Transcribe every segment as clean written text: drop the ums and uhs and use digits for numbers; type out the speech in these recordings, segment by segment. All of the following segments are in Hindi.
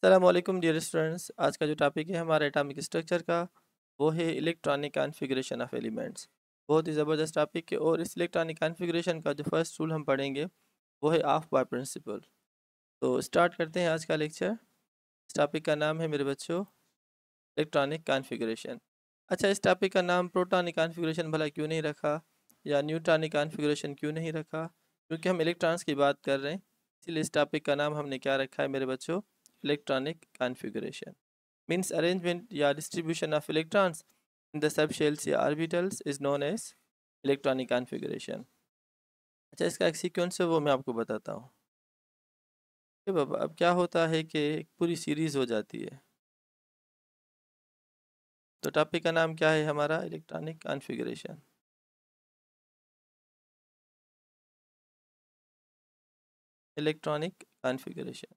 अस्सलामुअलैकुम डियर स्टूडेंट्स। आज का जो टॉपिक है हमारा एटॉमिक स्ट्रक्चर का, वो है इलेक्ट्रॉनिक कॉन्फ़िगरेशन ऑफ एलिमेंट्स। बहुत ही ज़बरदस्त टॉपिक है और इस इलेक्ट्रॉनिक कॉन्फ़िगरेशन का जो फर्स्ट रूल हम पढ़ेंगे वो है ऑफ बाय प्रिंसिपल। तो स्टार्ट करते हैं आज का लेक्चर। इस टॉपिक का नाम है मेरे बच्चों इलेक्ट्रॉनिक कॉन्फ़िगरेशन। अच्छा, इस टॉपिक का नाम प्रोटॉनिक कॉन्फ़िगरेशन भला क्यों नहीं रखा, या न्यूट्रॉनिक कॉन्फ़िगरेशन क्यों नहीं रखा? क्योंकि हम इलेक्ट्रॉन्स की बात कर रहे हैं, इसीलिए इस टॉपिक का नाम हमने क्या रखा है मेरे बच्चों, इलेक्ट्रॉनिक कॉन्फ़िगरेशन। मीन्स अरेंजमेंट या distribution of electrons in the sub shells या orbitals is known as electronic configuration. अच्छा, इसका एक सीक्वेंस है वो मैं आपको बताता हूँ। ये बाबा, अब क्या होता है कि एक पूरी सीरीज़ हो जाती है। तो टॉपिक का नाम क्या है हमारा, इलेक्ट्रॉनिक कॉन्फ़िगरेशन। Electronic configuration.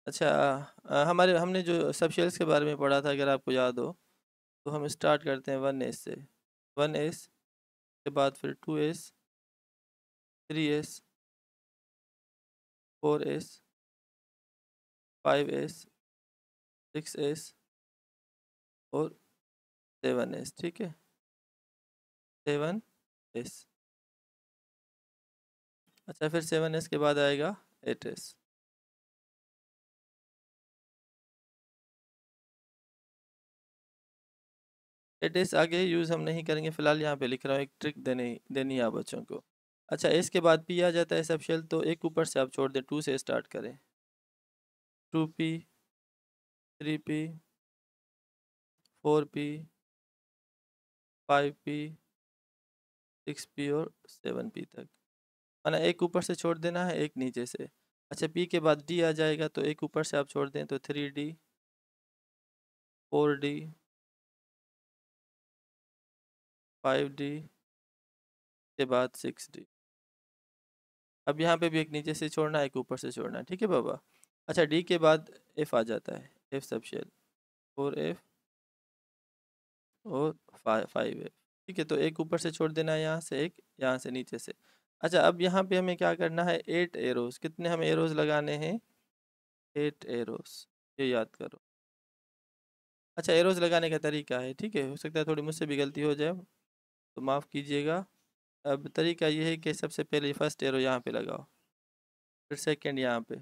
अच्छा, हमारे हमने जो सब शेल्स के बारे में पढ़ा था, अगर आपको याद हो, तो हम स्टार्ट करते हैं 1s से। 1s के बाद फिर 2s, 3s, 4s, 5s, 6s और 7s। ठीक है, 7s। अच्छा, फिर 7s के बाद आएगा 8s। 8s आगे यूज़ हम नहीं करेंगे, फिलहाल यहाँ पे लिख रहा हूँ, एक ट्रिक देनी देनी है आप बच्चों को। अच्छा, एस के बाद पी आ जाता है सब शेल, तो एक ऊपर से आप छोड़ दें, 2 से स्टार्ट करें। 2p, 3p, 4p, 5p, 6p और 7p तक। माना एक ऊपर से छोड़ देना है, एक नीचे से। अच्छा, पी के बाद डी आ जाएगा, तो एक ऊपर से आप छोड़ दें तो 3d, 4d, 5d के बाद 6d। अब यहाँ पे भी एक नीचे से छोड़ना है, एक ऊपर से छोड़ना है। ठीक है बाबा। अच्छा, डी के बाद एफ आ जाता है, एफ सब शेल, 4f और 5f। ठीक है, तो एक ऊपर से छोड़ देना है यहाँ से, एक यहाँ से नीचे से। अच्छा, अब यहाँ पे हमें क्या करना है, 8 एरोज। कितने हमें एरोज लगाने हैं? 8 एरोज, ये याद करो। अच्छा, एरोज लगाने का तरीका है, ठीक है, हो सकता है थोड़ी मुझसे भी गलती हो जाए, तो माफ़ कीजिएगा। अब तरीका ये है कि सबसे पहले फर्स्ट एरो यहाँ पे लगाओ, फिर सेकंड यहाँ पे,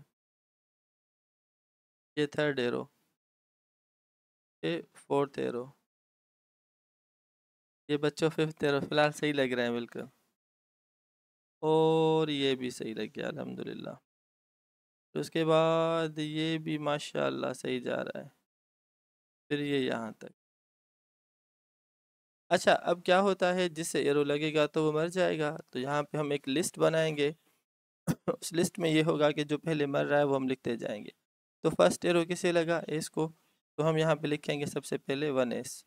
ये थर्ड एरो, ये फोर्थ एरो, ये बच्चों फिफ्थ एरो। फिलहाल सही लग रहा है बिल्कुल, और ये भी सही लग गया अल्हम्दुलिल्लाह। तो उसके बाद ये भी माशाल्लाह सही जा रहा है, फिर ये यहाँ तक। अच्छा, अब क्या होता है, जिससे एरो लगेगा तो वो मर जाएगा, तो यहाँ पे हम एक लिस्ट बनाएंगे। उस लिस्ट में ये होगा कि जो पहले मर रहा है वो हम लिखते जाएंगे। तो फर्स्ट एरो किसे लगा, एस को, तो हम यहाँ पे लिखेंगे सबसे पहले 1s।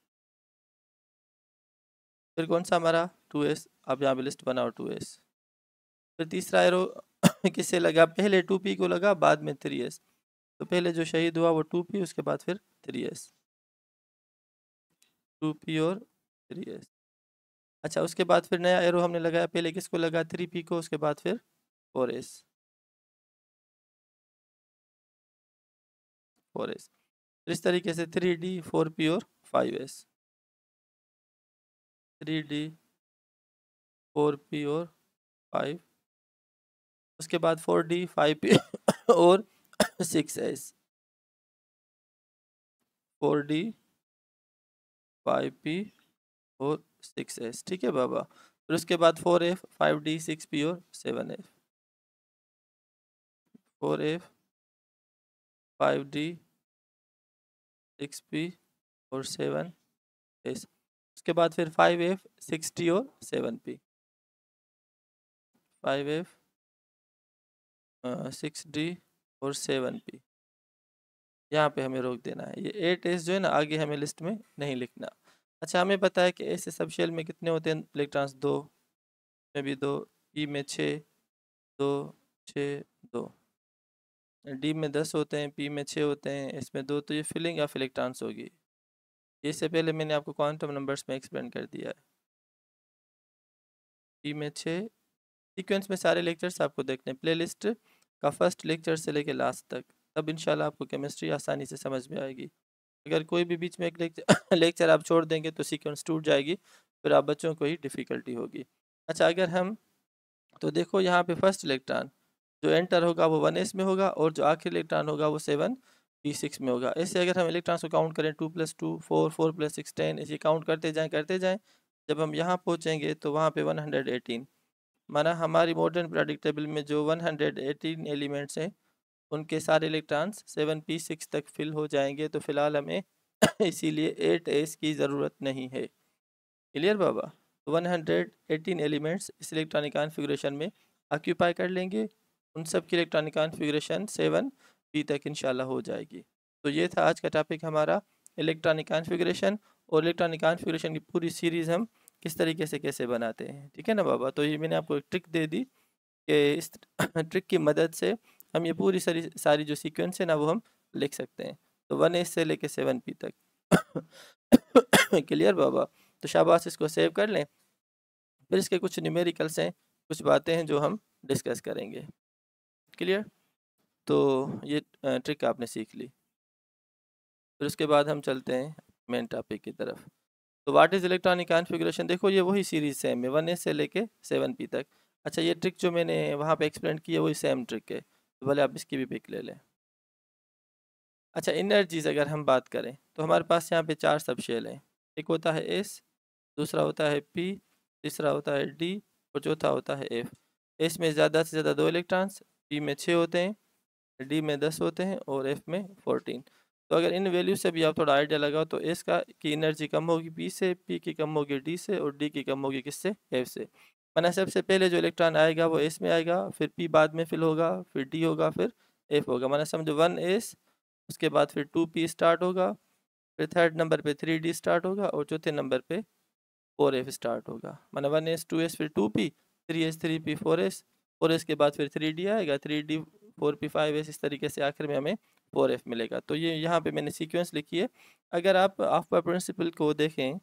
फिर कौन सा मरा, 2s। अब यहाँ पे लिस्ट बनाओ 2s। फिर तीसरा एरो किससे लगा, पहले 2p को लगा, बाद में 3s। तो पहले जो शहीद हुआ वो 2p, उसके बाद फिर 3s, 2p और 3s। अच्छा, उसके बाद फिर नया एरो हमने लगाया, पहले किसको लगा, 3p को, उसके बाद फिर 4s, 4s। इस तरीके से 3d, 4p और 5s, 3d, 4p और 5, उसके बाद 4d, 5p और 6s, 4d, 5p और 6s। ठीक है बाबा। फिर उसके बाद 4f, 5d, 6p और 7f, 4f, 5d, 6p और 7s। उसके बाद फिर 5f, 6d और 7p, 5f, 6d और 7p। यहाँ पे हमें रोक देना है। ये 8s जो है ना, आगे हमें लिस्ट में नहीं लिखना। अच्छा, हमें पता है कि ऐसे सब शेल में कितने होते हैं इलेक्ट्रॉन्स, 2 में भी 2, ई में 6, 2, 6, 2, डी में 10 होते हैं, पी में 6 होते हैं, इसमें 2। तो ये फिलिंग ऑफ इलेक्ट्रॉन्स होगी। इससे पहले मैंने आपको क्वांटम नंबर्स में एक्सप्लेन कर दिया है। पी में 6। सीक्वेंस में सारे लेक्चर्स आपको देखने, प्लेलिस्ट का फर्स्ट लेक्चर से लेके लास्ट तक, तब इंशाल्लाह आपको केमिस्ट्री आसानी से समझ में आएगी। अगर कोई भी बीच में एक लेक्चर लेक्चर आप छोड़ देंगे तो सीक्वेंस टूट जाएगी, फिर आप बच्चों को ही डिफ़िकल्टी होगी। अच्छा, अगर हम तो देखो यहाँ पे फर्स्ट इलेक्ट्रॉन जो एंटर होगा वो 1s में होगा, और जो आखिरी इलेक्ट्रॉन होगा वो 7p6 में होगा। ऐसे अगर हम इलेक्ट्रॉन्स को काउंट करें 2 + 2 4, 4 + 6 10, इसे काउंट करते जाएं, जब हम यहाँ पहुँचेंगे तो वहाँ पे 118, माना हमारी मॉडर्न पीरियोडिक टेबल में जो 118 एलिमेंट्स हैं उनके सारे इलेक्ट्रॉन्स 7p6 तक फिल हो जाएंगे। तो फिलहाल हमें इसीलिए 8s की ज़रूरत नहीं है। क्लियर बाबा? 118 एलिमेंट्स इस इलेक्ट्रॉनिक कॉन्फ़िगरेशन में ऑक्यूपाई कर लेंगे, उन सब की इलेक्ट्रॉनिक कॉन्फ़िगरेशन 7p तक इंशाल्लाह हो जाएगी। तो ये था आज का टॉपिक हमारा, इलेक्ट्रॉनिक कॉन्फ़िगरेशन, और इलेक्ट्रॉनिक कॉन्फ़िगरेशन की पूरी सीरीज़ हम किस तरीके से कैसे बनाते हैं। ठीक है ना बाबा? तो ये मैंने आपको एक ट्रिक दे दी कि इस ट्रिक की मदद से हम ये पूरी सारी जो सीक्वेंस है ना वो हम लिख सकते हैं। तो 1s से लेके 7p तक। क्लियर बाबा? तो शाबाश, इसको सेव कर लें। फिर इसके कुछ न्यूमेरिकल्स हैं, कुछ बातें हैं जो हम डिस्कस करेंगे। क्लियर? तो ये ट्रिक आपने सीख ली। फिर उसके बाद हम चलते हैं मेन टॉपिक की तरफ। तो व्हाट इज़ इलेक्ट्रॉनिक कॉन्फ़िगरेशन? देखो ये वही सीरीज़ सेम है, 1s से लेके 7p तक। अच्छा, ये ट्रिक जो मैंने वहाँ पे एक्सप्लेन की है वही सेम ट्रिक है, तो भले आप इसकी भी पिक ले लें। अच्छा, एनर्जीज अगर हम बात करें तो हमारे पास यहाँ पे 4 सब शेल हैं। एक होता है एस, दूसरा होता है पी, तीसरा होता है डी, और चौथा होता है एफ। एस में ज़्यादा से ज़्यादा 2 इलेक्ट्रॉन्स, पी में 6 होते हैं, डी में 10 होते हैं, और एफ में 14। तो अगर इन वैल्यू से भी आप थोड़ा आइडिया लगाओ तो एस का की एनर्जी कम होगी पी से, पी की कम होगी डी से, और डी की कम होगी किससे? एफ से। माना सबसे पहले जो इलेक्ट्रॉन आएगा वो एस में आएगा, फिर पी बाद में फिल होगा, फिर डी होगा, फिर एफ होगा। माना समझो 1s, उसके बाद फिर 2p स्टार्ट होगा, फिर थर्ड नंबर पे 3d स्टार्ट होगा, और चौथे नंबर पे 4f स्टार्ट होगा। माना 1s 2s फिर 2p 3s 3p 4s, 4s के बाद फिर 3d आएगा, 3d 4p 5s, इस तरीके से आखिर में हमें 4f मिलेगा। तो ये यहाँ पे मैंने सीक्वेंस लिखी है। अगर आप ऑफ प्रिंसिपल को देखें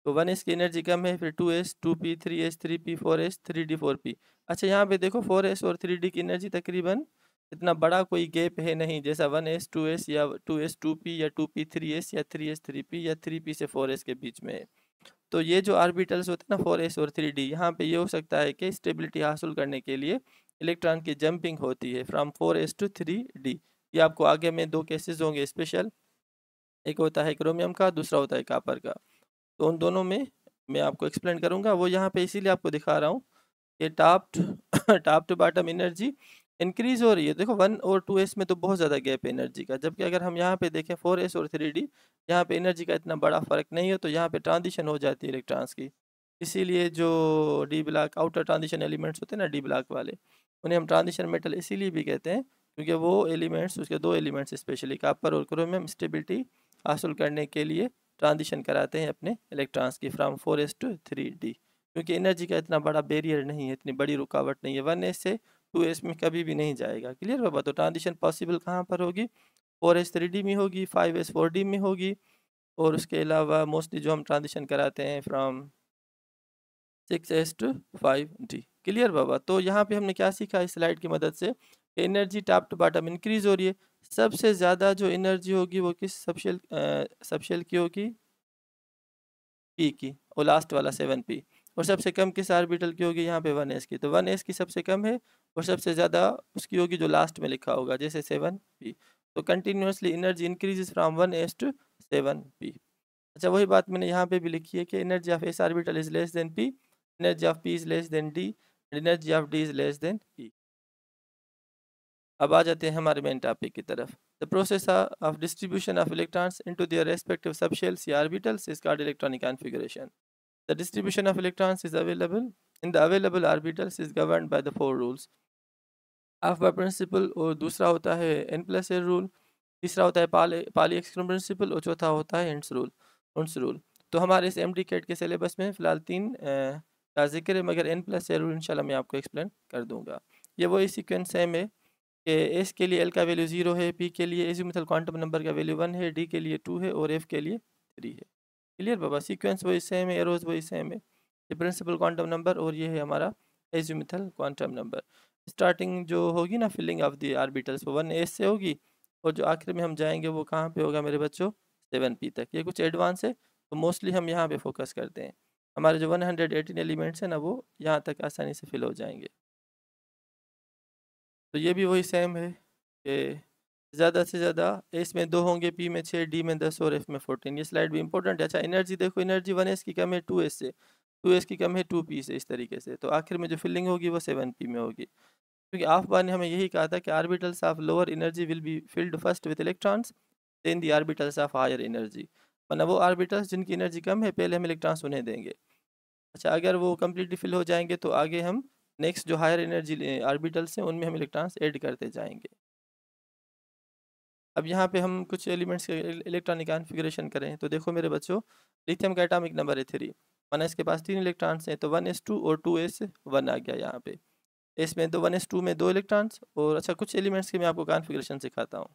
तो 1s की एनर्जी कम है, फिर 2s 2p 3s 3p 4s 3d 4p। अच्छा, यहाँ पे देखो 4s और 3d की एनर्जी तकरीबन इतना बड़ा कोई गैप है नहीं, जैसा 1s 2s या 2s 2p या 2p 3s या 3s 3p या 3p से 4s के बीच में है। तो ये जो आर्बिटल्स होते हैं ना 4s और 3d, यहाँ पे ये हो सकता है कि स्टेबिलिटी हासिल करने के लिए इलेक्ट्रॉन की जंपिंग होती है फ्रॉम 4s to 3d। ये आपको आगे में 2 केसेस होंगे स्पेशल, एक होता है क्रोमियम का, दूसरा होता है कापर का। तो उन दोनों में मैं आपको एक्सप्लेन करूँगा, वो यहाँ पे इसीलिए आपको दिखा रहा हूँ कि top top to bottom energy increase हो रही है। देखो 1 और 2s में तो बहुत ज़्यादा गैप है एनर्जी का, जबकि अगर हम यहाँ पे देखें 4s और 3d, यहाँ पे एनर्जी का इतना बड़ा फ़र्क नहीं है, तो यहाँ पे ट्रांजिशन हो जाती है इलेक्ट्रॉन्स की। इसीलिए जो D block outer transition elements होते हैं ना डी ब्लॉक वाले, उन्हें हम ट्रांजिशन मेटल इसीलिए भी कहते हैं क्योंकि वो एलिमेंट्स, उसके 2 एलिमेंट्स स्पेशली कापर और क्रोमियम, स्टेबिलिटी हासिल करने के लिए ट्रांजिशन कराते हैं अपने इलेक्ट्रॉन्स की फ्राम 4s to 3d, क्योंकि एनर्जी का इतना बड़ा बैरियर नहीं है, इतनी बड़ी रुकावट नहीं है, 1s से 2s में कभी भी नहीं जाएगा। क्लियर बाबा? तो ट्रांजिशन पॉसिबल कहाँ पर होगी? 4s 3d में होगी, 5s 4d में होगी, और उसके अलावा मोस्टली जो हम ट्रांजिशन कराते हैं from 6s to 5d। Clear बाबा? तो यहाँ पे हमने क्या सीखा इस स्लाइड की मदद से? Energy top to bottom increase हो रही है। सबसे ज़्यादा जो एनर्जी होगी वो किस सबशेल की होगी? पी की, और लास्ट वाला 7p। और सबसे कम किस ऑर्बिटल की होगी? यहाँ पे 1s की। तो 1s की सबसे कम है, और सबसे ज़्यादा उसकी होगी जो लास्ट में लिखा होगा, जैसे 7p। तो continuously energy increases from 1s to 7p। अच्छा, वही बात मैंने यहाँ पे भी लिखी है कि energy of S orbital is less than P, energy of P is less than D, energy of D is less than E. अब आ जाते हैं हमारे मेन टॉपिक की तरफ। The process of distribution of electrons into their respective subshells या orbitals is called electronic configuration. The distribution of electrons is available in the available orbitals is governed by the 4 rules Aufbau principal, और दूसरा होता है n+a रूल, तीसरा होता है पाली एक्सक्लूजन प्रिंसिपल, और चौथा होता है हिंट्स रूल। तो हमारे इस एमडी कैट के सिलेबस में फ़िलहाल 3 का जिक्र है, मगर n+a रूल इंशाल्लाह मैं आपको एक्सप्लेन कर दूंगा। ये वही सीक्वेंस सेम है कि एस के लिए एल का वैल्यू 0 है, पी के लिए एजीमुथल क्वांटम नंबर का वैल्यू 1 है, डी के लिए 2 है, और एफ के लिए 3 है। क्लियर बाबा? सीक्वेंस वही सेम है, एरोज वही सेम है। ये प्रिंसिपल क्वांटम नंबर और ये है हमारा एजिमुथल क्वांटम नंबर। स्टार्टिंग जो होगी ना फिलिंग ऑफ द ऑर्बिटल्स वो 1s से होगी, और जो आखिर में हम जाएंगे वो कहाँ पे होगा मेरे बच्चों, 7p तक। ये कुछ एडवांस है, तो मोस्टली हम यहाँ पे फोकस करते हैं। हमारे जो 118 एलिमेंट्स हैं ना वो यहाँ तक आसानी से फिल हो जाएंगे। तो ये भी वही सेम है कि ज़्यादा से ज़्यादा एस में 2 होंगे, पी में 6, डी में 10 और एफ में 14। ये स्लाइड भी इंपॉर्टेंट है। अच्छा एनर्जी देखो, एनर्जी 1s की कम है 2s से, 2s की कम है 2p से, इस तरीके से। तो आखिर में जो फिलिंग होगी वो 7p में होगी, क्योंकि आफ्बार ने हमें यही कहा था कि orbitals of lower energy will be filled first with electrons then the orbitals of higher energy. मतलब वो आर्बिटल्स जिनकी एनर्जी कम है पहले हम इलेक्ट्रॉन्स उन्हें देंगे। अच्छा अगर वो कम्प्लीटली फिल हो जाएंगे तो आगे हम नेक्स्ट जो हायर एनर्जी आर्बिटल्स हैं उनमें हम इलेक्ट्रॉन्स ऐड करते जाएंगे। अब यहाँ पे हम कुछ एलिमेंट्स के इलेक्ट्रॉनिक कॉन्फ़िगरेशन करें तो देखो मेरे बच्चों, लिथियम का एटॉमिक नंबर है 3, माना इसके पास 3 इलेक्ट्रॉन्स हैं, तो 1s2 और 2s1 आ गया यहाँ पे। इसमें तो 1s2 में 2 इलेक्ट्रॉन्स, और अच्छा कुछ एलिमेंट्स के मैं आपको कॉन्फ़िगरेशन सिखाता हूँ,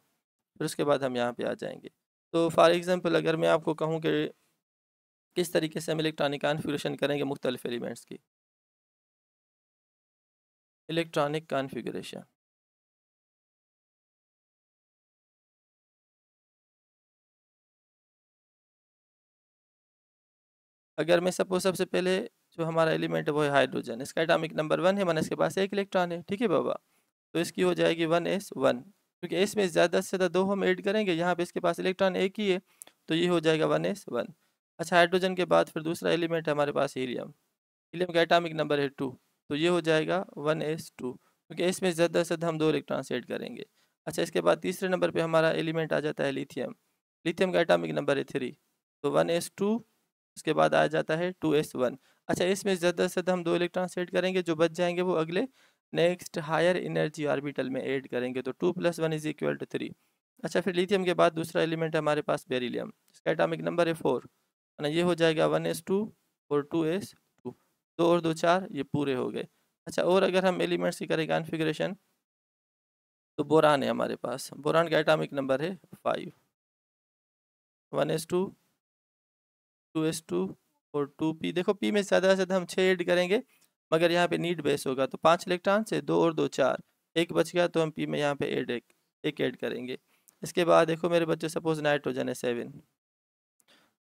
फिर उसके बाद हम यहाँ पे आ जाएंगे। तो फॉर एग्जांपल अगर मैं आपको कहूँ कि किस तरीके से हम इलेक्ट्रॉनिक कॉन्फ़िगरेशन करेंगे मुख्तलिफ एलिमेंट्स की, इलेक्ट्रॉनिक कॉन्फ़िगरेशन। अगर मैं सपोज सबसे पहले जो हमारा एलिमेंट है वो है हाइड्रोजन, इसका एटॉमिक नंबर 1 है, माना इसके पास 1 इलेक्ट्रॉन है, ठीक है बाबा। तो इसकी हो जाएगी 1s1, क्योंकि एस में ज़्यादा से ज़्यादा 2 हम ऐड करेंगे, यहाँ पे इसके पास इलेक्ट्रॉन एक ही है, तो ये हो जाएगा 1s1। अच्छा हाइड्रोजन के बाद फिर दूसरा एलिमेंट है हमारे पास हीलियम, हीलियम का एटॉमिक नंबर है 2, तो ये हो जाएगा 1s2, क्योंकि इसमें ज़्यादा से ज़्यादा हम 2 इलेक्ट्रॉन्स ऐड करेंगे। अच्छा इसके बाद तीसरे नंबर पर हमारा एलिमेंट आ जाता है लिथियम, लिथियम का एटॉमिक नंबर है 3, तो 1s2, उसके बाद आ जाता है 2s1। अच्छा इसमें ज़्यादा से ज़्यादा हम 2 इलेक्ट्रॉन्स ऐड करेंगे, जो बच जाएंगे वो अगले नेक्स्ट हायर एनर्जी ऑर्बिटल में ऐड करेंगे, तो 2 + 1 = 3। अच्छा फिर लिथियम के बाद दूसरा एलिमेंट है हमारे पास बेरिलियम, इसका एटॉमिक नंबर है 4, है ना, ये हो जाएगा 1s2 और 2s2, 2 और 2 4, ये पूरे हो गए। अच्छा और अगर हम एलिमेंट्स की करें कॉन्फ़िगरेशन, तो बोरान है हमारे पास, बोरान का एटॉमिक नंबर है 5, 1s2, 2s2 और 2p। देखो p में ज़्यादा से ज़्यादा हम 6 ऐड करेंगे, मगर यहाँ पे नीड बेस होगा, तो 5 इलेक्ट्रॉन से 2 और 2 4, एक बच गया, तो हम p में यहाँ पे एक ऐड करेंगे। इसके बाद देखो मेरे बच्चे सपोज नाइट्रोजन है 7,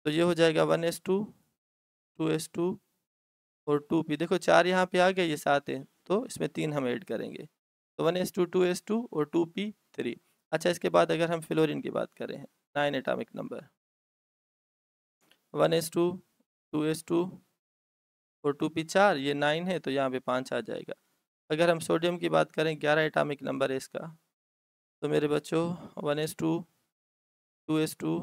तो ये हो जाएगा 1s2, 2s2 और 2p। देखो 4 यहाँ पे आ गए, ये 7 है, तो इसमें 3 हम ऐड करेंगे, तो 1s2, 2s2 और 2p 3। अच्छा इसके बाद अगर हम फ्लोरीन की बात करें, 9 एटॉमिक नंबर, 1s2, 2s2 और 2p 4, ये 9 है, तो यहाँ पे 5 आ जाएगा। अगर हम सोडियम की बात करें, 11 एटॉमिक नंबर है इसका, तो मेरे बच्चों 1s2, 2s2,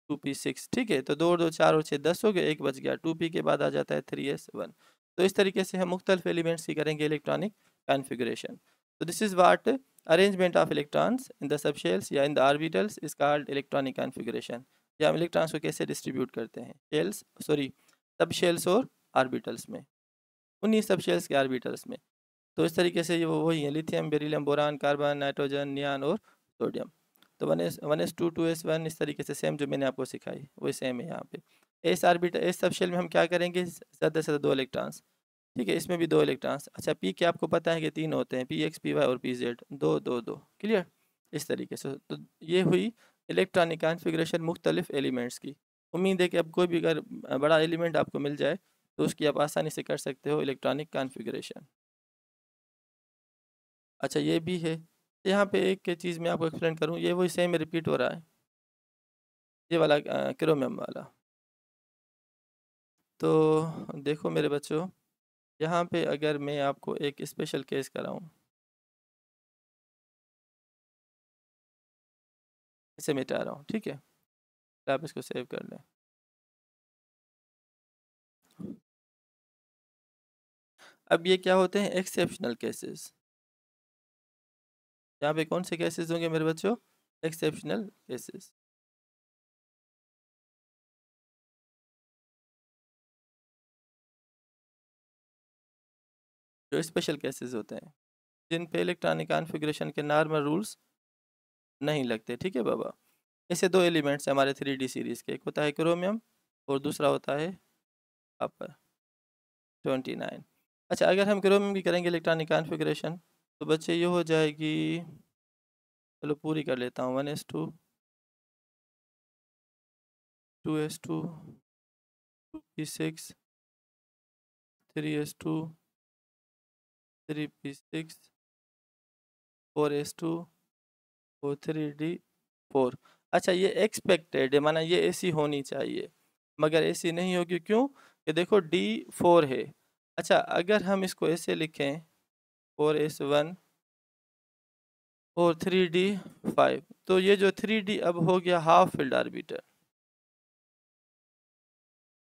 2p6, ठीक है, तो 2 और 2 4 और 6 10 हो गए, एक बच गया, 2p के बाद आ जाता है 3s1। तो इस तरीके से हम मुख्तलिफ एलिमेंट्स की करेंगे इलेक्ट्रॉनिक कॉन्फ़िगरेशन। तो this is what arrangement of electrons in the subshells या in the orbitals is called electronic configuration. या हम इलेक्ट्रॉन्स को कैसे डिस्ट्रीब्यूट करते हैं शेल्स, सॉरी सब शेल्स और ऑर्बिटल्स में, उन्हीं सब शेल्स के ऑर्बिटल्स में। तो इस तरीके से ये वही है, lithium, beryllium, boron, carbon, nitrogen, neon और सोडियम। तो 1s2, 2s1, इस तरीके से सेम जो मैंने आपको सिखाई वही सेम है यहाँ पे। S orbital, s subshell में हम क्या करेंगे, ज़्यादा से ज़्यादा 2 इलेक्ट्रॉन्स, ठीक है, इसमें भी 2 इलेक्ट्रॉन्स। अच्छा पी के आपको पता है कि 3 होते हैं, पी एक्स, पी वाई और पी जेड, 2 2 2, क्लियर। इस तरीके से तो ये हुई इलेक्ट्रॉनिक कॉन्फ़िगरेशन मुख्तलिफ एलिमेंट्स की। उम्मीद है कि अब कोई भी अगर बड़ा एलिमेंट आपको मिल जाए तो उसकी आप आसानी से कर सकते हो इलेक्ट्रॉनिक कॉन्फ़िगरेशन। अच्छा ये भी है, यहाँ पे एक चीज़ मैं आपको एक्सप्लेन करूँ, ये वही सेम रिपीट हो रहा है, ये वाला क्रोमियम वाला। तो देखो मेरे बच्चों, यहाँ पे अगर मैं आपको एक स्पेशल केस कराऊँ, इसे मिटा रहा हूँ, ठीक है, तो आप इसको सेव कर लें। अब ये क्या होते हैं, एक्सेप्शनल केसेस। यहाँ पे कौन से केसेस होंगे मेरे बच्चों, एक्सेप्शनल केसेस। जो स्पेशल केसेस होते हैं जिन पे इलेक्ट्रॉनिक कॉन्फ़िगरेशन के नॉर्मल रूल्स नहीं लगते, ठीक है बाबा। ऐसे 2 एलिमेंट्स हैं हमारे 3D सीरीज़ के, एक होता है क्रोमियम और दूसरा होता है कॉपर। 29। अच्छा, अगर हम क्रोमियम की करेंगे इलेक्ट्रॉनिक कॉन्फ़िगरेशन तो बच्चे ये हो जाएगी, चलो पूरी कर लेता हूँ, 1s2, 2s2, 2p6, 3s2, 3p6, 4s2 और 3d4। अच्छा, ये एक्सपेक्टेड है, माना ये ऐसी होनी चाहिए, मगर ऐसी नहीं होगी। क्यों? कि देखो d4 है। अच्छा, अगर हम इसको ऐसे लिखें 4s1 और 3d5, तो ये जो 3d अब हो गया हाफ फील्ड आर्बिटल।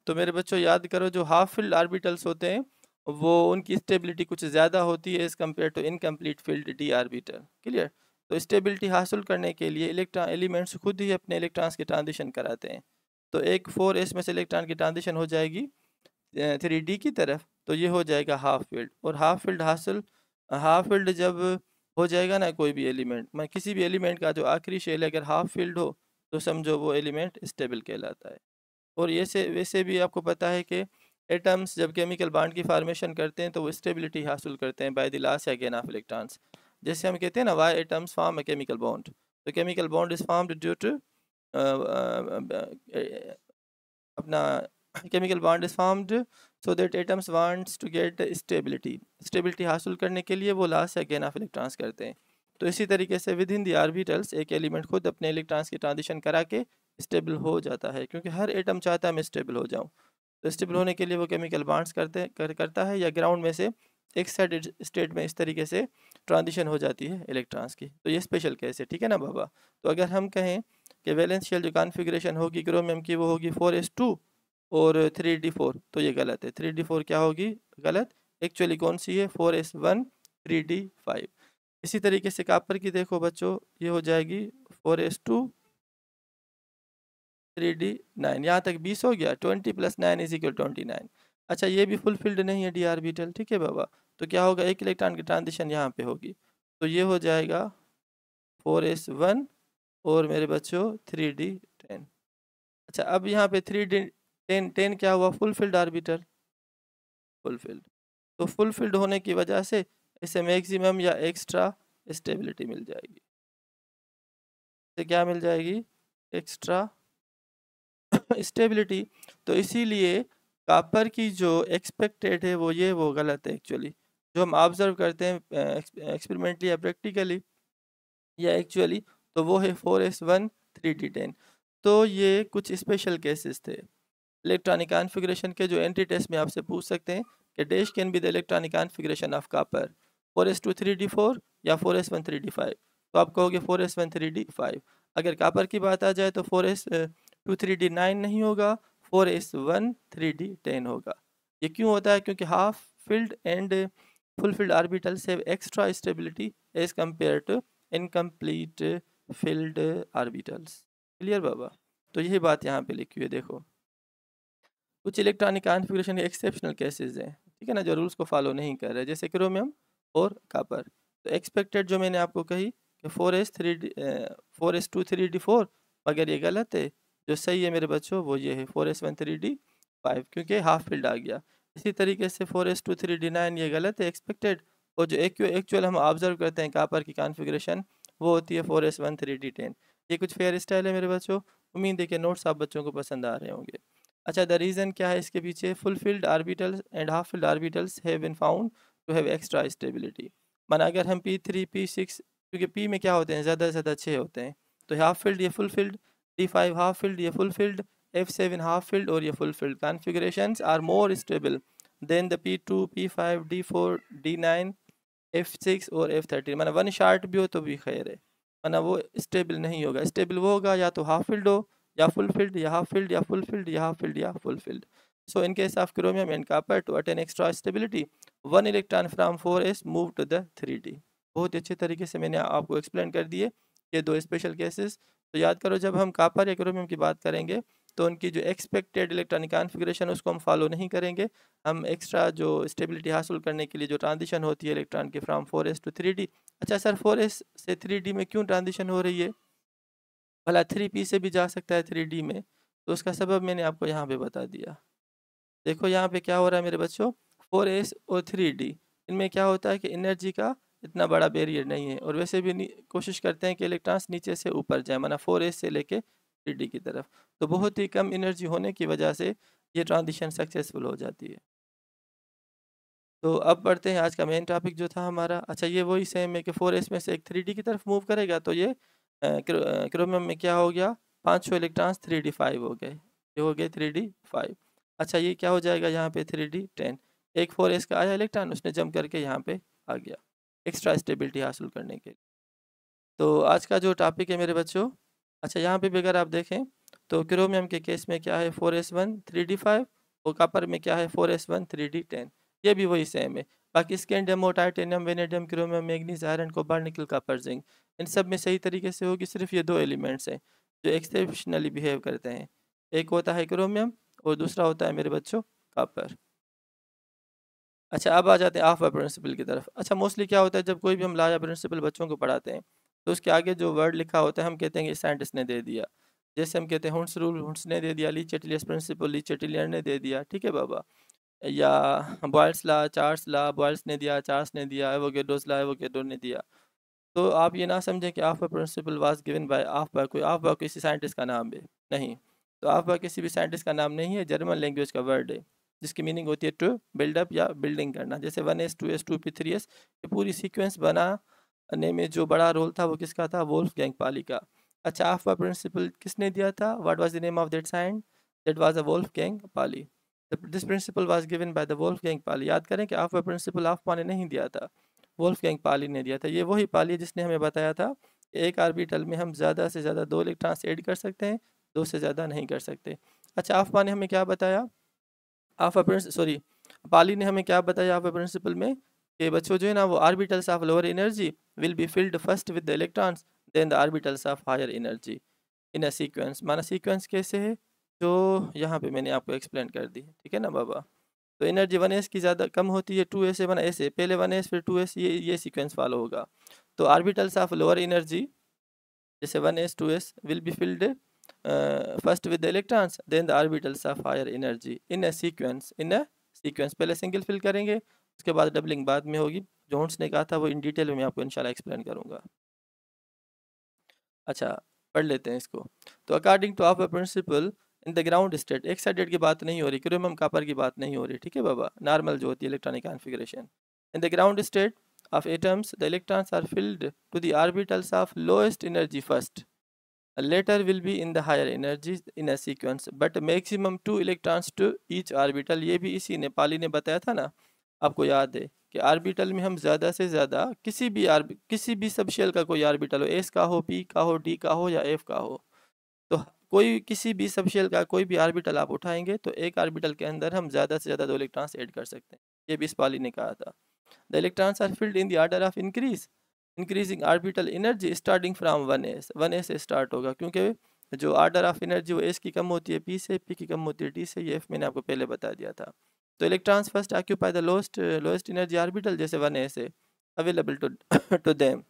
तो मेरे बच्चों याद करो, जो हाफ फील्ड आर्बिटल्स होते हैं वो उनकी स्टेबिलिटी कुछ ज़्यादा होती है as compare to incomplete filled d orbital. Clear? तो स्टेबिलिटी हासिल करने के लिए इलेक्ट्रॉन एलिमेंट्स खुद ही अपने इलेक्ट्रॉन्स की ट्रांजिशन कराते हैं। तो एक 4s में से इलेक्ट्रॉन की ट्रांजिशन हो जाएगी 3d की तरफ, तो ये हो जाएगा हाफ फील्ड। और हाफ फील्ड जब हो जाएगा ना, कोई भी एलिमेंट, मैं किसी भी एलिमेंट का जो आखिरी शेल अगर हाफ फील्ड हो तो समझो वो एलिमेंट स्टेबल कहलाता है। और ये से वैसे भी आपको पता है कि एटम्स जब केमिकल बॉन्ड की फार्मेशन करते हैं तो वो स्टेबिलिटी हासिल करते हैं बाय द लॉस या गेन ऑफ इलेक्ट्रॉन्स। जैसे हम कहते हैं ना, why atoms form a chemical bond, तो chemical bond is formed due to अपना chemical bond is formed so that atoms wants to get stability हासिल करने के लिए वो लॉस या गेन ऑफ इलेक्ट्रॉन्स करते हैं। तो इसी तरीके से विद इन द ऑर्बिटल्स एक एलिमेंट खुद अपने इलेक्ट्रॉन्स की ट्रांजिशन करा के स्टेबल हो जाता है, क्योंकि हर एटम चाहता है मैं स्टेबल हो जाऊं। तो स्टेबल होने के लिए वो केमिकल बॉन्ड्स करता है, या ग्राउंड में से एक साइड स्टेट में इस तरीके से ट्रांजिशन हो जाती है इलेक्ट्रॉन्स की। तो ये स्पेशल केस है, ठीक है ना बाबा। तो अगर हम कहें कि वैलेंस शेल जो कॉन्फ़िगरेशन होगी क्रोमियम की वो होगी 4s2 और 3d4, तो ये गलत है। 3d4 क्या होगी? गलत। एक्चुअली कौन सी है? 4s1 3d5। इसी तरीके से कापर की देखो बच्चों, ये हो जाएगी 4s2 3d9। यहाँ तक 20 हो गया। 20 + 9 = 29। अच्छा, ये भी फुलफिल्ड नहीं है डी आर्बिटल, ठीक है बाबा। तो क्या होगा? एक इलेक्ट्रॉन की ट्रांजिशन यहाँ पे होगी, तो ये हो जाएगा 4s1 और मेरे बच्चों 3d10। अच्छा, अब यहाँ पे 3d10 क्या हुआ? Fulfilled orbital, fulfilled. तो फुलफिल्ड होने की वजह से इसे मैक्सिमम या एक्स्ट्रा स्टेबिलिटी मिल जाएगी। तो क्या मिल जाएगी? Extra stability. तो इसीलिए कापर की जो एक्सपेक्टेड है वो गलत है एक्चुअली। जो हम ऑब्जर्व करते हैं एक्सपेरिमेंटली या प्रैक्टिकली या एक्चुअली, तो वो है 4s1 3d10। तो ये कुछ स्पेशल केसेस थे इलेक्ट्रॉनिक कॉन्फ़िगरेशन के, जो एंटी टेस्ट में आपसे पूछ सकते हैं कि dash can be the electronic configuration of copper, 4s2 3d4 या 4s1 3d5। तो आप कहोगे 4s1 3d5। अगर कॉपर की बात आ जाए तो 4s2 3d9 नहीं होगा, 4s1 3d10 होगा। ये क्यों होता है? क्योंकि half filled and full filled orbitals have extra stability as compare to incomplete filled orbitals. Clear बाबा? तो यही बात यहाँ पे लिखी हुई है, देखो। कुछ इलेक्ट्रॉनिक कॉन्फ़िगरेशन के एक्सेप्शनल केसेस हैं, ठीक है ना, जो रूल्स को फॉलो नहीं कर रहे, जैसे क्रोमियम और कॉपर। तो एक्सपेक्टेड जो मैंने आपको कही कि 4s2 3d4, मगर ये गलत है। जो सही है मेरे बच्चों वो ये है 4s1 3d5, क्योंकि हाफ फील्ड आ गया। इसी तरीके से 4s2 3d9 ये गलत है एक्सपेक्टेड। और जो एक्चुअल हम ऑब्जर्व करते हैं कॉपर की कॉन्फ़िगरेशन वो होती है 4s1 3d10। ये कुछ फेयर स्टाइल है मेरे बच्चों। उम्मीद है कि नोट्स आप बच्चों को पसंद आ रहे होंगे। अच्छा, द रीज़न क्या है इसके पीछे? Full filled orbitals and half filled orbitals have been found to have extra stability. माना अगर हम p3 p6, क्योंकि p में क्या होते हैं, ज़्यादा से ज़्यादा 6 होते हैं, तो हाफ फील्ड ये full filled, d5 half filled ये full filled, f7 half filled और ये full filled configurations are more stable than the p2 p5 d4 d9 f6 और f13। माना वन शार्ट भी हो तो भी खैर है, माना वो स्टेबल नहीं होगा। स्टेबल वो होगा या तो हाफ फील्ड हो या फुल फील्ड या हाफ फील्ड या फुल फील्ड या हाफ फील्ड या full field. So in case of chromium and copper, to attain extra stability, one electron from 4s move to the 3d। बहुत अच्छे तरीके से मैंने आपको एक्सप्लेन कर दिए ये दो स्पेशल केसेस। तो याद करो, जब हम कॉपर या क्रोमियम की बात करेंगे तो उनकी जो एक्सपेक्टेड इलेक्ट्रॉनिक कॉन्फ़िगरेशन उसको हम फॉलो नहीं करेंगे। हम एक्स्ट्रा जो स्टेबिलिटी हासिल करने के लिए जो ट्रांजिशन होती है इलेक्ट्रॉन की फ्राम 4s to 3d। अच्छा सर, 4s से 3d में क्यों ट्रांजिशन हो रही है? भला 3p से भी जा सकता है 3d में, तो उसका सबब मैंने आपको यहाँ पे बता दिया। देखो यहाँ पे क्या हो रहा है मेरे बच्चों, 4s और 3d, इनमें क्या होता है कि एनर्जी का इतना बड़ा बैरियर नहीं है, और वैसे भी कोशिश करते हैं कि इलेक्ट्रॉन्स नीचे से ऊपर जाए, माना 4s से लेके 3d की तरफ। तो बहुत ही कम एनर्जी होने की वजह से ये ट्रांजिशन सक्सेसफुल हो जाती है। तो अब बढ़ते हैं आज का मेन टॉपिक जो था हमारा। अच्छा, ये वही सेम है कि 4s में से एक 3d की तरफ मूव करेगा, तो ये क्रोमियम में क्या हो गया, 5 इलेक्ट्रॉन्स 3d5 हो गए, ये हो गए 3d5। अच्छा, ये क्या हो जाएगा यहाँ पे 3d10, एक 4s का आया इलेक्ट्रॉन, उसने जंप करके यहाँ पे आ गया एक्स्ट्रा स्टेबिलिटी हासिल करने के लिए। तो आज का जो टॉपिक है मेरे बच्चों, अच्छा यहाँ पे भी अगर आप देखें तो क्रोमियम के केस में क्या है 4s1 3d5, और कॉपर में क्या है 4s1 3d10, ये भी वही सेम है। बाकी स्कैंडियम और titanium, vanadium, chromium, manganese, iron, cobalt, निकल, कॉपर, जिंक, इन सब में सही तरीके से होगी। सिर्फ ये दो एलिमेंट्स हैं जो एक्सेप्शनली बिहेव करते हैं, एक होता है क्रोमियम और दूसरा होता है मेरे बच्चों कॉपर। अच्छा, अब आ जाते हैं ऑफ बाय प्रिंसिपल की तरफ। अच्छा, मोस्टली क्या होता है जब कोई भी हम लॉ या प्रिंसिपल बच्चों को पढ़ाते हैं तो उसके आगे जो वर्ड लिखा होता है हम कहते हैं कि साइंटिस्ट ने दे दिया। जैसे हम कहते हैं हुंस रूल, हुंस ने दे दिया, ली चेटिलियस प्रिंसिपल, ली चेटिलियर ने दे दिया, ठीक है बाबा। या Boyle's law, Charles law, Boyle's ने दिया, चार्ल्स ने दिया, एवोगेड्रोस लॉ, एवोगेड्रो ने दिया। तो आप ये ना समझें कि Aufbau principle was given by Aufbau, कोई ऑफ बाय किसी साइंटिस्ट का नाम है, नहीं। तो ऑफ बाय किसी भी साइंटिस्ट का नाम नहीं है, जर्मन लैंग्वेज का वर्ड है जिसकी मीनिंग होती है टू बिल्डअप या बिल्डिंग करना। जैसे 1s 2s 2p 3s, ये पूरी सीक्वेंस बनाने में जो बड़ा रोल था वो किसका था, वोल्फगैंग पाली का। अच्छा, ऑफ बाय प्रिंसिपल किसने दिया था, what was the name of that scientist, that was a Wolfgang Pauli. This principle was given by the Wolfgang Pauli. याद करें कि ऑफ बाय प्रिंसिपल ऑफ ने नहीं दिया था, वोल्फगैंग पाली ने दिया था। ये वही पाली है जिसने हमें बताया था कि एक ऑर्बिटल में हम ज़्यादा से ज़्यादा 2 इलेक्ट्रॉन्स ऐड कर सकते हैं, 2 से ज़्यादा नहीं कर सकते। अच्छा, आफ्पा ने हमें क्या बताया, आफ्पा प्रिंस सॉरी पाली ने हमें क्या बताया आफ्पा प्रिंसिपल में, कि बच्चों जो है ना वो orbitals of lower energy will be filled first with the electrons then the orbitals of higher energy in a sequence. माना सीक्वेंस कैसे है, जो यहाँ पे मैंने आपको एक्सप्लेन कर दी, ठीक है ना बाबा। तो एनर्जी 1s की ज़्यादा कम होती है, 2s से 1s है, पहले 1s फिर 2s, ये सीक्वेंस फॉलो होगा। तो ऑर्बिटल्स ऑफ लोअर एनर्जी जैसे 1s 2s will be filled first with the electrons then the orbitals of higher energy in a sequence, पहले सिंगल फिल करेंगे, उसके बाद डबलिंग बाद में होगी। जो हुंस ने कहा था वो इन डिटेल में मैं आपको इंशाल्लाह एक्सप्लेन करूँगा। अच्छा, पढ़ लेते हैं इसको। तो according to of principle in the ground state, excited की बात नहीं हो रही, क्रोमियम कॉपर की बात नहीं हो रही, ठीक है बाबा, नॉर्मल जो होती है electronic configuration. In the ground state of atoms the electrons are filled to the orbitals of lowest energy first, later will be in the higher energies in a sequence but maximum 2 electrons to each orbital। ये भी इसी ने पाली ने बताया था ना, आपको याद है कि ऑर्बिटल में हम ज़्यादा से ज़्यादा किसी भी सब शेल का कोई ऑर्बिटल हो, एस का हो, पी का हो, डी का हो या एफ का हो, तो कोई किसी भी सब शेल का कोई भी ऑर्बिटल आप उठाएंगे तो एक ऑर्बिटल के अंदर हम ज़्यादा से ज़्यादा 2 इलेक्ट्रॉन्स ऐड कर सकते हैं। ये भी इस पाली ने कहा था। The electrons are filled in the order of increasing orbital energy starting from 1s, 1s से स्टार्ट होगा, क्योंकि जो ऑर्डर ऑफ एनर्जी वो s की कम होती है p से, p की कम होती है d से, ये f मैंने आपको पहले बता दिया था। तो electrons first occupy the lowest energy orbital जैसे 1s है available to to them.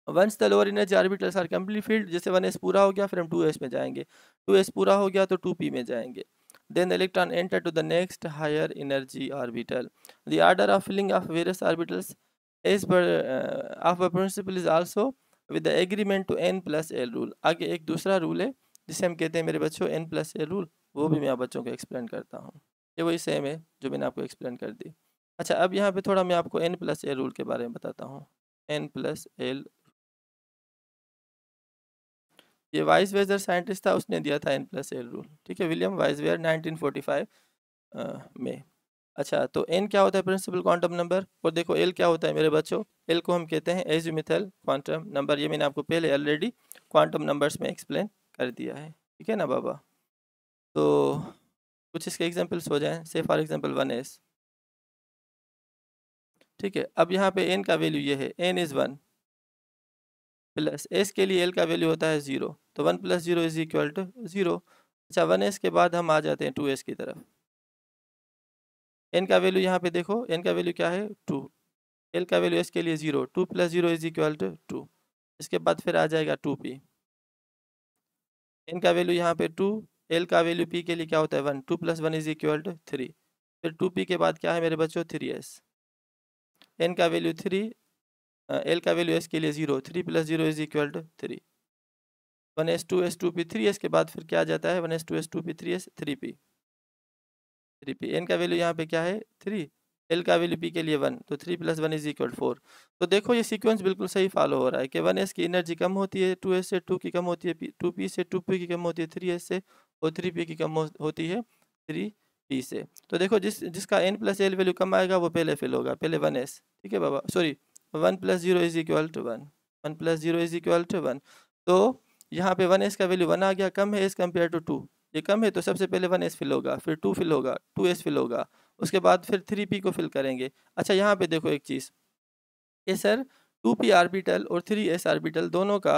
Once the lower energy orbitals are complete filled, जैसे 1s पूरा हो गया फिर हम 2s में जाएंगे, 2s पूरा हो गया तो 2p में जाएंगे। Then the electron enter to the next higher energy orbital. The order of filling of various orbitals as per of a principle is also with the agreement to n plus l rule। आगे एक दूसरा रूल है जिसे हम कहते हैं मेरे बच्चों n plus l रूल, वो भी मैं आप बच्चों को एक्सप्लेन करता हूँ। ये वही सेम है जो मैंने आपको एक्सप्लेन कर दी। अच्छा, अब यहाँ पे थोड़ा मैं आपको n plus l रूल के बारे में बताता हूँ। n plus l, ये वाइसवेयर साइंटिस्ट था, उसने दिया था n plus l रूल, ठीक है, विलियम वाइसवेयर 1945 में। अच्छा, तो n क्या होता है प्रिंसिपल क्वांटम नंबर, और देखो l क्या होता है मेरे बच्चों, l को हम कहते हैं एजिमुथल क्वांटम नंबर। ये मैंने आपको पहले ऑलरेडी क्वांटम नंबर्स में एक्सप्लेन कर दिया है, ठीक है ना बाबा। तो कुछ इसके एग्जांपल्स हो जाएं, से फॉर एग्जांपल 1s, ठीक है। अब यहाँ पे n का वैल्यू ये है, n इज़ 1 प्लस s के लिए l का वैल्यू होता है 0, तो 1 + 0 = 0। अच्छा, 1s के बाद हम आ जाते हैं 2s की तरफ। n का वैल्यू यहाँ पे देखो, n का वैल्यू क्या है 2, l का वैल्यू s के लिए 0, 2 + 0 = 2। इसके बाद फिर आ जाएगा 2p, n का वैल्यू यहाँ पे 2, l का वैल्यू p के लिए क्या होता है 1, 2 + 1 = 3। फिर 2p के बाद क्या है मेरे बच्चों 3s, n का वैल्यू 3, l का वैल्यू s के लिए 0, 3 + 0 is equal to 3, 1s 2s 2p 3s के बाद फिर क्या आ जाता है 1s 2s 2p 3s 3p, 3p, n का वैल्यू यहाँ पे क्या है 3, l का वैल्यू p के लिए 1, तो 3 + 1 इज इक्वल 4। तो देखो ये सीक्वेंस बिल्कुल सही फॉलो हो रहा है कि 1s की एनर्जी कम होती है 2s से, 2 की कम होती है 2p से, 2p की कम होती है 3s से, और 3p की कम होती है 3p से। तो देखो जिसका n + l वैल्यू कम आएगा वो पहले फिल होगा, पहले 1s, ठीक है बाबा, sorry 1 + 0 is equal to 1, 1 + 0 is equal to 1। तो यहाँ पे 1s का वैल्यू 1 आ गया, कम है एस कम्पेयर टू 2, ये कम है तो सबसे पहले 1s फिल होगा, फिर 2 फिल होगा, 2s फिल होगा, उसके बाद फिर 3p को फिल करेंगे। अच्छा यहाँ पे देखो एक चीज़, ये सर 2p आर्बिटल और 3s आर्बिटल दोनों का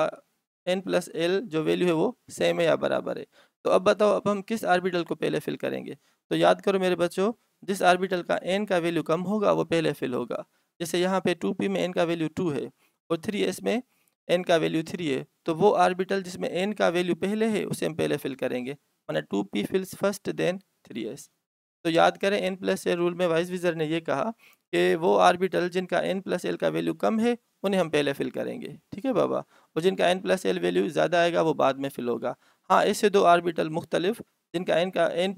n + l जो वैल्यू है वो सेम है या बराबर है। तो अब बताओ अब हम किस आर्बिटल को पहले फिल करेंगे। तो याद करो मेरे बच्चों, जिस आर्बिटल का n का वैल्यू कम होगा वो पहले फिल होगा। जैसे यहाँ पे 2p में n का वैल्यू 2 है और 3s में n का वैल्यू 3 है, तो वो आर्बिटल जिसमें n का वैल्यू पहले है उसे हम पहले फिल करेंगे, माना 2p फिल्स फर्स्ट देन 3s। तो याद करें n + l रूल में वाइसविजर ने ये कहा कि वो आर्बिटल जिनका n + l का वैल्यू कम है उन्हें हम पहले फिल करेंगे, ठीक है बाबा, और जिनका n + l वैल्यू ज़्यादा आएगा वो बाद में फिल होगा। हाँ, इससे दो आर्बिटल मुख्तलिफ जिनका n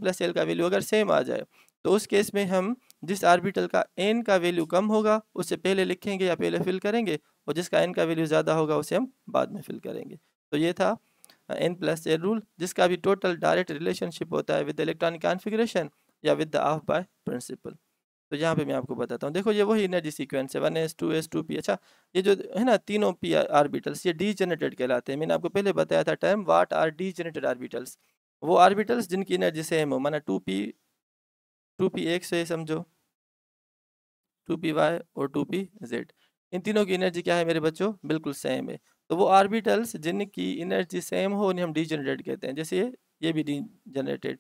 + l का वैल्यू अगर सेम आ जाए तो उस केस में हम जिस आर्बिटल का n का वैल्यू कम होगा उसे पहले लिखेंगे या पहले फिल करेंगे, और जिसका n का वैल्यू ज़्यादा होगा उसे हम बाद में फिल करेंगे। तो ये था n + l रूल, जिसका भी टोटल डायरेक्ट रिलेशनशिप होता है विद इलेक्ट्रॉनिक कॉन्फ़िगरेशन या with the Aufbau principle. तो यहाँ पे मैं आपको बताता हूँ, देखो ये वही एनर्जी सीक्वेंस है 1s 2s 2p। अच्छा, ये जो है ना तीनों p आर्बिटल्स ये डीजेनरेटेड कहलाते हैं। मैंने आपको पहले बताया था term what are degenerated orbitals, वो आर्बिटल्स जिनकी एनर्जी सेम हो, माना 2p एक से समझो 2py और 2pz, इन तीनों की एनर्जी क्या है मेरे बच्चों, बिल्कुल सेम है। तो वो आर्बिटल्स जिनकी एनर्जी सेम हो उन्हें हम डीजेनरेट कहते हैं, जैसे ये भी डीजेनरेटेड।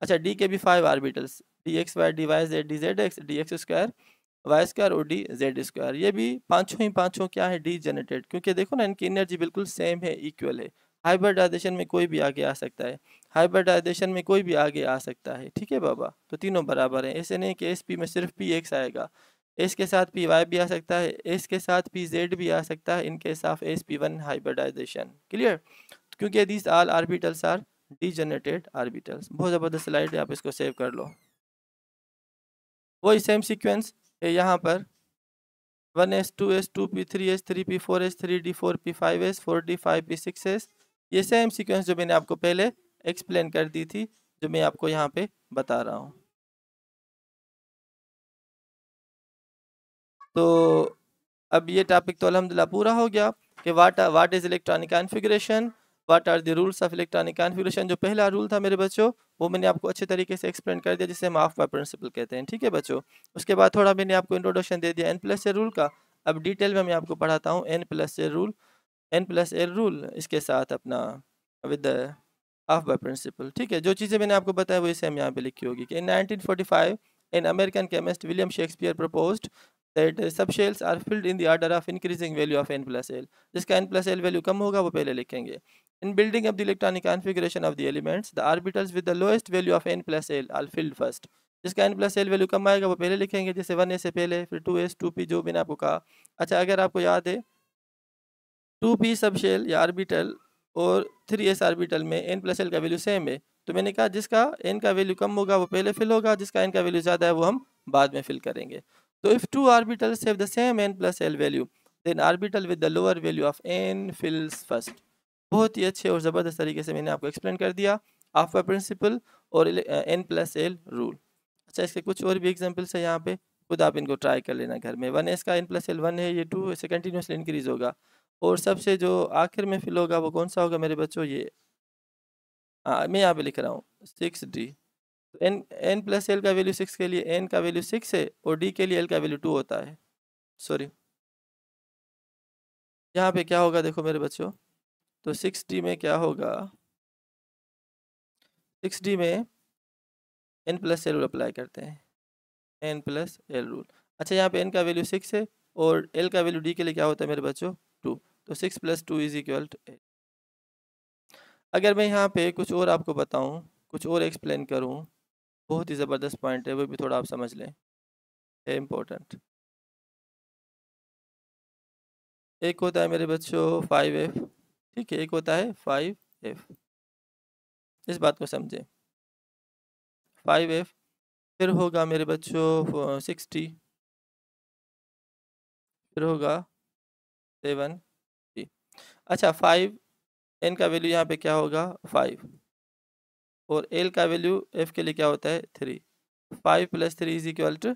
अच्छा, डी के भी 5 orbitals, dxy dy z dzx dx² y² और dz², ये भी पांचों ही पांचों क्या है डीजेनरेटेड, क्योंकि देखो ना इनकी एनर्जी बिल्कुल सेम है, इक्वल है। हाइब्रिडाइजेशन में कोई भी आगे आ सकता है, हाइब्रिडाइजेशन में कोई भी आगे आ सकता है, ठीक है बाबा। तो तीनों बराबर हैं, ऐसे नहीं कि एस पी में सिर्फ पी एक्स आएगा, एस के साथ पी वाई भी आ सकता है, एस के साथ पी जेड भी आ सकता है, इनके साथ s p one hybridization, clear. क्योंकि these all orbitals are degenerated orbitals. बहुत ज़बरदस्त स्लाइड है, आप इसको सेव कर लो। वही सेम सीक्वेंस है यहाँ पर 1s 2s 2p 3s 3p 4s 3d 4p 5s 4d 5p 6s, ये सेम सीक्वेंस जो मैंने आपको पहले एक्सप्लेन कर दी थी, जो मैं आपको यहाँ पे बता रहा हूँ। तो अब ये टॉपिक तो अल्हम्दुलिल्लाह पूरा हो गया कि what is electronic configuration, what are the rules of electronic configuration. जो पहला रूल था मेरे बच्चों वो मैंने आपको अच्छे तरीके से एक्सप्लेन कर दिया, जिसे हम ऑफ बाय प्रिंसिपल कहते हैं, ठीक है बच्चों। उसके बाद थोड़ा मैंने आपको इंट्रोडक्शन दे दिया n+a रूल का। अब डिटेल में मैं आपको पढ़ाता हूँ n+a रूल, n+l रूल, इसके साथ अपना विद ऑफ बाय प्रिंसिपल, ठीक है। जो चीज़ें मैंने आपको बताया वो इसे हम यहाँ पे लिखी होगी कि इन 1945 an American chemist William Shakespeare proposed that subshells are filled in the order of increasing value of n+l, जिसका n+l वैल्यू कम होगा वो पहले लिखेंगे। In building up the electronic configuration of the elements, the orbitals with the lowest value of n+l are filled first, जिसका n+l वैल्यू कम आएगा वो पहले लिखेंगे, जैसे 1s से पहले, फिर 2s 2p जो मैंने आपको कहा। अच्छा, अगर आपको याद है 2p सबशेल या आर्बिटल और 3s आर्बिटल में n+l का वैल्यू सेम है, तो मैंने कहा जिसका n का वैल्यू कम होगा वो पहले फिल होगा, जिसका n का वैल्यू ज़्यादा है वो हम बाद में फिल करेंगे। तो if two orbitals have the same n+l value then orbital with the lower value of n fills first. बहुत ही अच्छे और ज़बरदस्त तरीके से मैंने आपको एक्सप्लेन कर दिया ऑफ बाय प्रिंसिपल और n+l रूल। अच्छा, इसके कुछ और भी एग्जांपल्स है यहाँ पे, खुद आप इनको ट्राई कर लेना घर में। 1s का n+l 1 है, ये 2 से कंटिन्यूसली इंक्रीज होगा, और सबसे जो आखिर में फिल होगा वो कौन सा होगा मेरे बच्चों, ये मैं यहाँ पे लिख रहा हूँ 6d। तो n+l का वैल्यू 6 के लिए n का वैल्यू 6 है और d के लिए l का वैल्यू 2 होता है, सॉरी यहाँ पे क्या होगा देखो मेरे बच्चों, तो 6d में क्या होगा, 6d में n+l रूल अप्लाई करते हैं, n+l रूल। अच्छा, यहाँ पे n का वैल्यू 6 है और l का वैल्यू d के लिए क्या होता है मेरे बच्चों 2, तो 6 + 2 इज इक्वल टू 8। अगर मैं यहाँ पे कुछ और आपको बताऊँ, कुछ और एक्सप्लेन करूँ, बहुत ही ज़बरदस्त पॉइंट है, वो भी थोड़ा आप समझ लें, है इम्पोर्टेंट। एक होता है मेरे बच्चों 5f, ठीक है, एक होता है 5f, इस बात को समझें। 5f, फिर होगा मेरे बच्चों 60, फिर होगा 70। अच्छा, 5 n का वैल्यू यहाँ पे क्या होगा 5, और l का वैल्यू f के लिए क्या होता है 3। 5 + 3 is equal to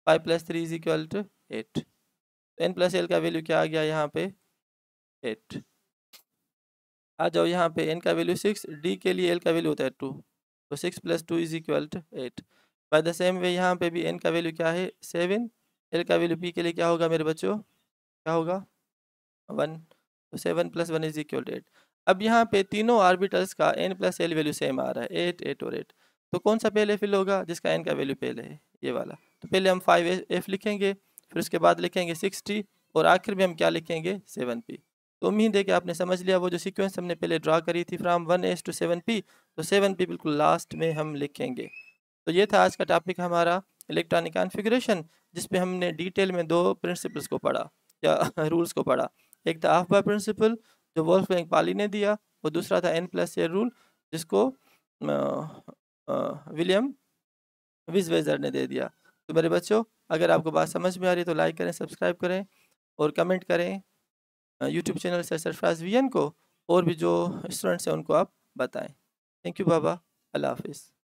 5 + 3 is equal to 8। n plus l का वैल्यू क्या आ गया यहाँ पे 8। आ जाओ यहाँ पे n का वैल्यू 6, d के लिए l का वैल्यू होता है 2, तो 6 + 2 is equal to 8। By the same way यहाँ पे भी n का वैल्यू क्या है 7, l का वैल्यू p के लिए क्या होगा मेरे बच्चों, क्या होगा 1, तो 7 + 1 इज इक्वल टू 8। अब यहाँ पे तीनों आर्बिटल्स का n + l वैल्यू सेम आ रहा है 8, 8 और 8, तो कौन सा पहले फिल होगा, जिसका n का वैल्यू पहले है, ये वाला। तो पहले हम 5f लिखेंगे, फिर उसके बाद लिखेंगे 60, और आखिर में हम क्या लिखेंगे 7p। तो उम्मीद है कि आपने समझ लिया, वो जो सीक्वेंस हमने पहले ड्रा करी थी फ्राम 1s to 7p, तो 7p बिल्कुल लास्ट में हम लिखेंगे। तो ये था आज का टॉपिक हमारा इलेक्ट्रॉनिक कॉन्फ़िगरेशन, जिसपे हमने डिटेल में दो प्रिंसिपल्स को पढ़ा या रूल्स को पढ़ा। एक था अफबा प्रिंसिपल जो वोल्फ्गैंग पाली ने दिया, और दूसरा था n+a रूल जिसको विलियम विज़वेजर ने दे दिया। तो मेरे बच्चों, अगर आपको बात समझ में आ रही है तो लाइक करें, सब्सक्राइब करें और कमेंट करें यूट्यूब चैनल से सरफराज वीएन को, और भी जो स्टूडेंट्स हैं उनको आप बताएं। थैंक यू बाबा, अल्लाह हाफिज़।